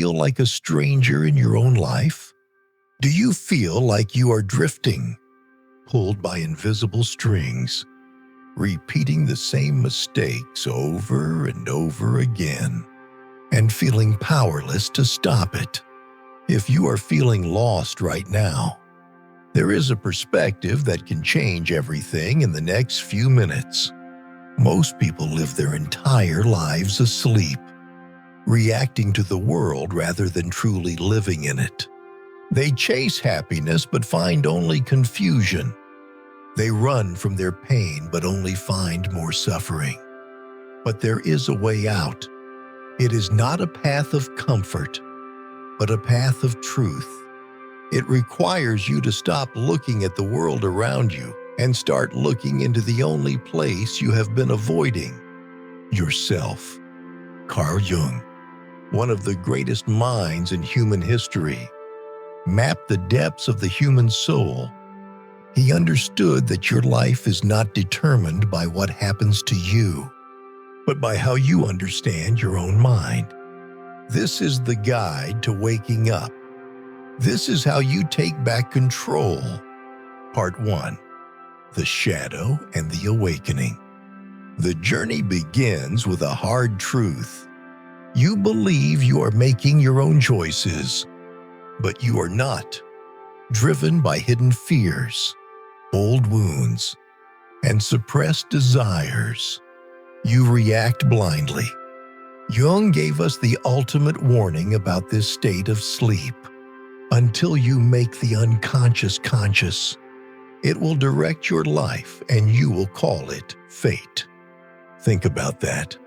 feel like a stranger in your own life? Do you feel like you are drifting, pulled by invisible strings, repeating the same mistakes over and over again, and feeling powerless to stop it? If you are feeling lost right now, there is a perspective that can change everything in the next few minutes. Most people live their entire lives asleep, reacting to the world rather than truly living in it. They chase happiness but find only confusion. They run from their pain but only find more suffering. But there is a way out. It is not a path of comfort, but a path of truth. It requires you to stop looking at the world around you and start looking into the only place you have been avoiding: yourself. Carl Jung, one of the greatest minds in human history, mapped the depths of the human soul. He understood that your life is not determined by what happens to you, but by how you understand your own mind. This is the guide to waking up. This is how you take back control. Part 1. The Shadow and the Awakening. The journey begins with a hard truth. You believe you are making your own choices, but you are not. Driven by hidden fears, old wounds, and suppressed desires, you react blindly. Jung gave us the ultimate warning about this state of sleep. Until you make the unconscious conscious, it will direct your life and you will call it fate. Think about that.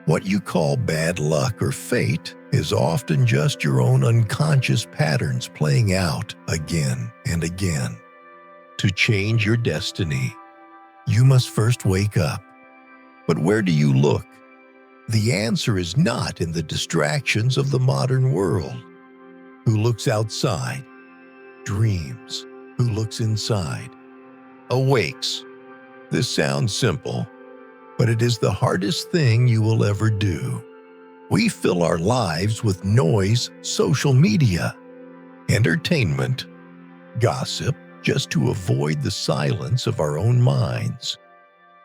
What you call bad luck or fate is often just your own unconscious patterns playing out again and again. To change your destiny, you must first wake up. But where do you look? The answer is not in the distractions of the modern world. Who looks outside, dreams. Who looks inside, awakes. This sounds simple, but it is the hardest thing you will ever do. We fill our lives with noise, social media, entertainment, gossip, just to avoid the silence of our own minds.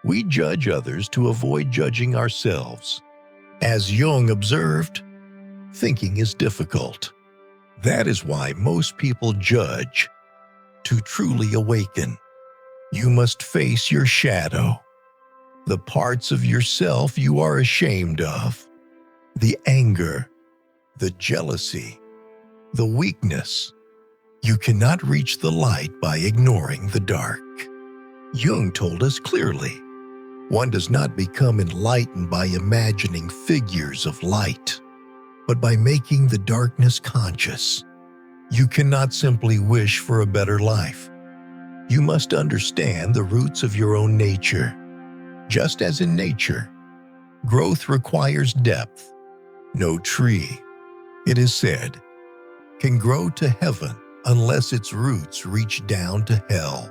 We judge others to avoid judging ourselves. As Jung observed, thinking is difficult. That is why most people judge. To truly awaken, you must face your shadow, the parts of yourself you are ashamed of, the anger, the jealousy, the weakness. You cannot reach the light by ignoring the dark. Jung told us clearly, one does not become enlightened by imagining figures of light, but by making the darkness conscious. You cannot simply wish for a better life. You must understand the roots of your own nature. Just as in nature, growth requires depth. No tree, it is said, can grow to heaven unless its roots reach down to hell.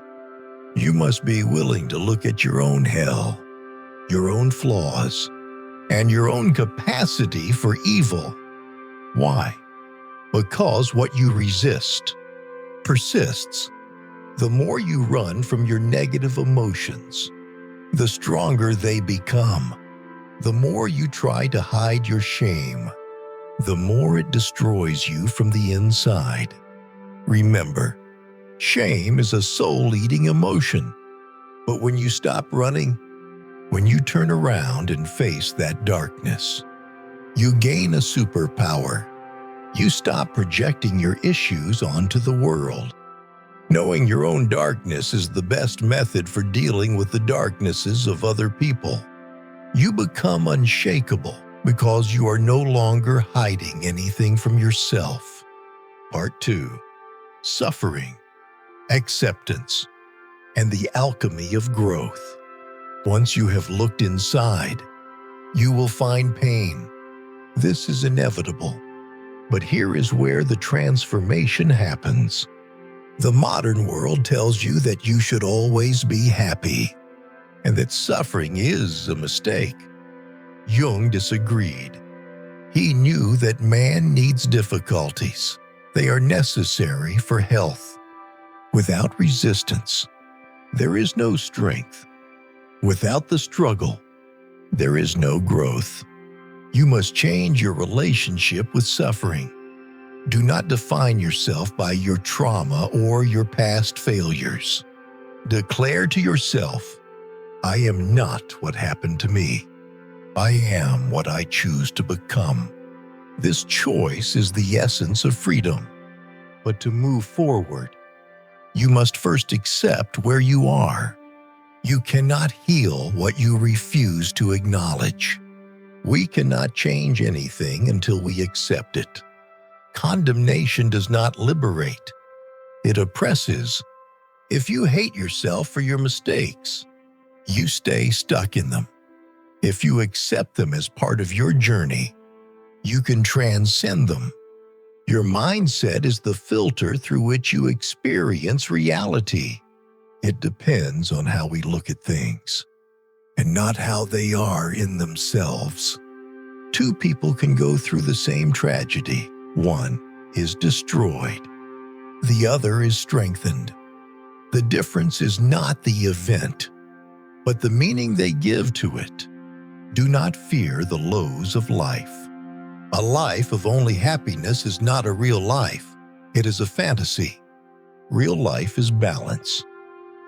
You must be willing to look at your own hell, your own flaws, and your own capacity for evil. Why? Because what you resist persists. The more you run from your negative emotions, the stronger they become. The more you try to hide your shame, the more it destroys you from the inside. Remember, shame is a soul-eating emotion. But when you stop running, when you turn around and face that darkness, you gain a superpower. You stop projecting your issues onto the world. Knowing your own darkness is the best method for dealing with the darknesses of other people. You become unshakable because you are no longer hiding anything from yourself. Part 2. Suffering, acceptance, and the alchemy of growth. Once you have looked inside, you will find pain. This is inevitable. But here is where the transformation happens. The modern world tells you that you should always be happy, and that suffering is a mistake. Jung disagreed. He knew that man needs difficulties. They are necessary for health. Without resistance, there is no strength. Without the struggle, there is no growth. You must change your relationship with suffering. Do not define yourself by your trauma or your past failures. Declare to yourself, I am not what happened to me. I am what I choose to become. This choice is the essence of freedom. But to move forward, you must first accept where you are. You cannot heal what you refuse to acknowledge. We cannot change anything until we accept it. Condemnation does not liberate. It oppresses. If you hate yourself for your mistakes, you stay stuck in them. If you accept them as part of your journey, you can transcend them. Your mindset is the filter through which you experience reality. It depends on how we look at things, and not how they are in themselves. Two people can go through the same tragedy. One is destroyed. The other is strengthened. The difference is not the event, but the meaning they give to it. Do not fear the lows of life. A life of only happiness is not a real life. It is a fantasy. Real life is balance.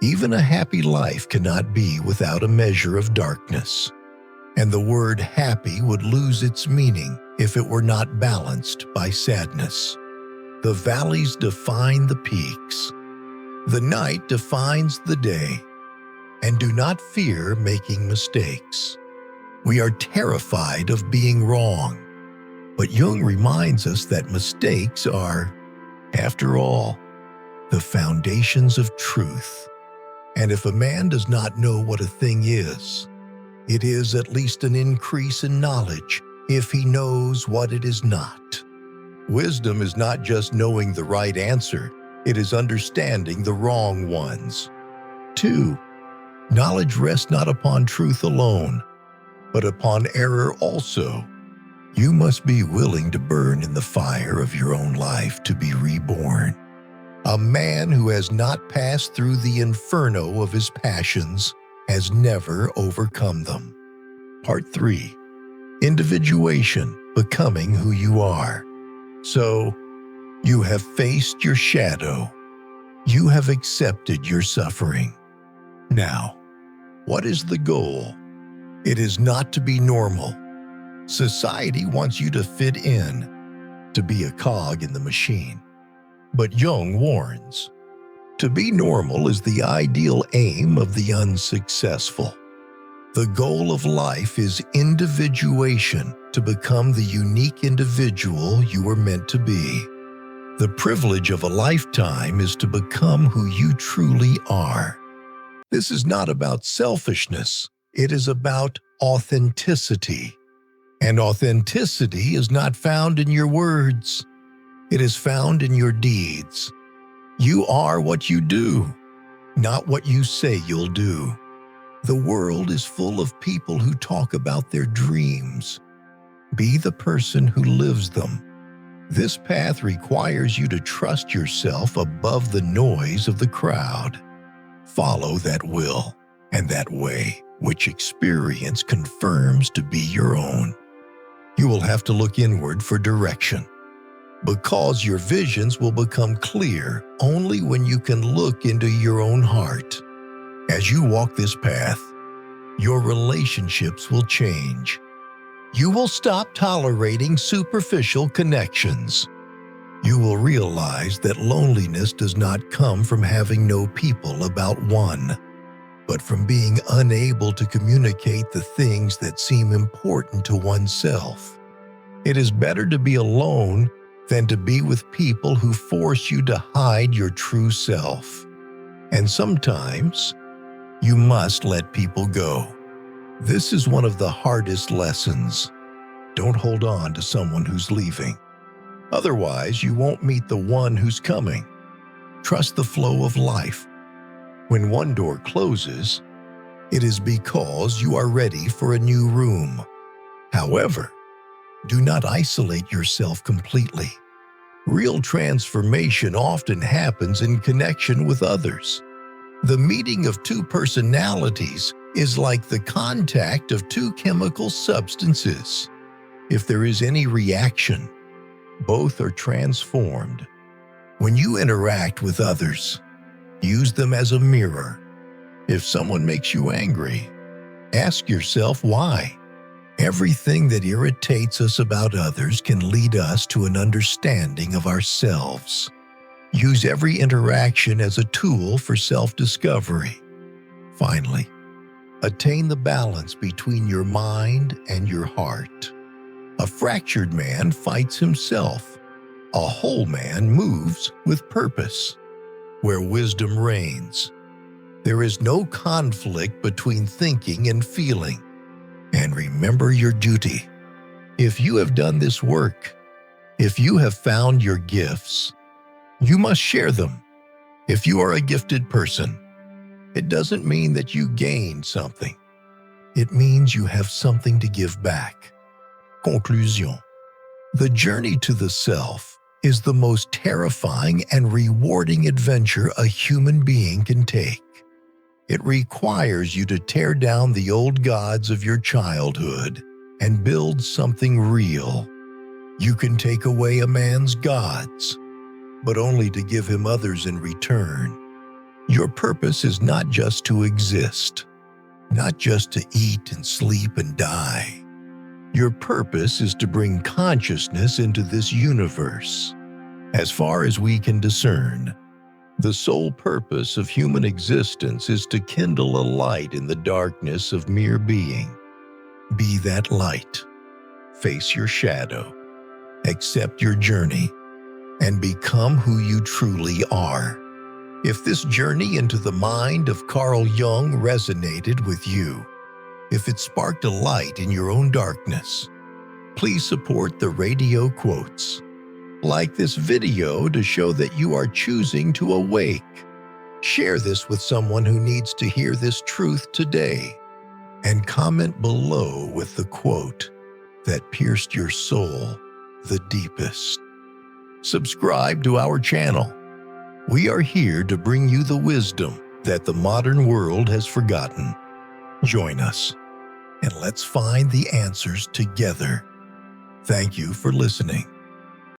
Even a happy life cannot be without a measure of darkness. And the word happy would lose its meaning if it were not balanced by sadness. The valleys define the peaks. The night defines the day. And do not fear making mistakes. We are terrified of being wrong. But Jung reminds us that mistakes are, after all, the foundations of truth. And if a man does not know what a thing is, it is at least an increase in knowledge if he knows what it is not. Wisdom is not just knowing the right answer, it is understanding the wrong ones. 2. Knowledge rests not upon truth alone, but upon error also. You must be willing to burn in the fire of your own life to be reborn. A man who has not passed through the inferno of his passions has never overcome them. Part 3. Individuation, becoming who you are. So, you have faced your shadow. You have accepted your suffering. Now, what is the goal? It is not to be normal. Society wants you to fit in, to be a cog in the machine. But Jung warns, to be normal is the ideal aim of the unsuccessful. The goal of life is individuation, to become the unique individual you were meant to be. The privilege of a lifetime is to become who you truly are. This is not about selfishness, it is about authenticity. And authenticity is not found in your words. It is found in your deeds. You are what you do, not what you say you'll do. The world is full of people who talk about their dreams. Be the person who lives them. This path requires you to trust yourself above the noise of the crowd. Follow that will and that way which experience confirms to be your own. You will have to look inward for direction, because your visions will become clear only when you can look into your own heart. As you walk this path, your relationships will change. You will stop tolerating superficial connections. You will realize that loneliness does not come from having no people about one, but from being unable to communicate the things that seem important to oneself. It is better to be alone than to be with people who force you to hide your true self. And sometimes, you must let people go. This is one of the hardest lessons. Don't hold on to someone who's leaving. Otherwise, you won't meet the one who's coming. Trust the flow of life. When one door closes, it is because you are ready for a new room. However, Do not isolate yourself completely. Real transformation often happens in connection with others. The meeting of two personalities is like the contact of two chemical substances. If there is any reaction, both are transformed. When you interact with others, use them as a mirror. If someone makes you angry, ask yourself why. Everything that irritates us about others can lead us to an understanding of ourselves. Use every interaction as a tool for self-discovery. Finally, attain the balance between your mind and your heart. A fractured man fights himself. A whole man moves with purpose. Where wisdom reigns, there is no conflict between thinking and feeling. And remember your duty. If you have done this work, if you have found your gifts, you must share them. If you are a gifted person, it doesn't mean that you gain something. It means you have something to give back. Conclusion. The journey to the self is the most terrifying and rewarding adventure a human being can take. It requires you to tear down the old gods of your childhood and build something real. You can take away a man's gods, but only to give him others in return. Your purpose is not just to exist, not just to eat and sleep and die. Your purpose is to bring consciousness into this universe. As far as we can discern, the sole purpose of human existence is to kindle a light in the darkness of mere being. Be that light. Face your shadow. Accept your journey. And become who you truly are. If this journey into the mind of Carl Jung resonated with you, if it sparked a light in your own darkness, please support the Radio Quotes. Like this video to show that you are choosing to awake. Share this with someone who needs to hear this truth today. And comment below with the quote that pierced your soul the deepest. Subscribe to our channel. We are here to bring you the wisdom that the modern world has forgotten. Join us, and let's find the answers together. Thank you for listening.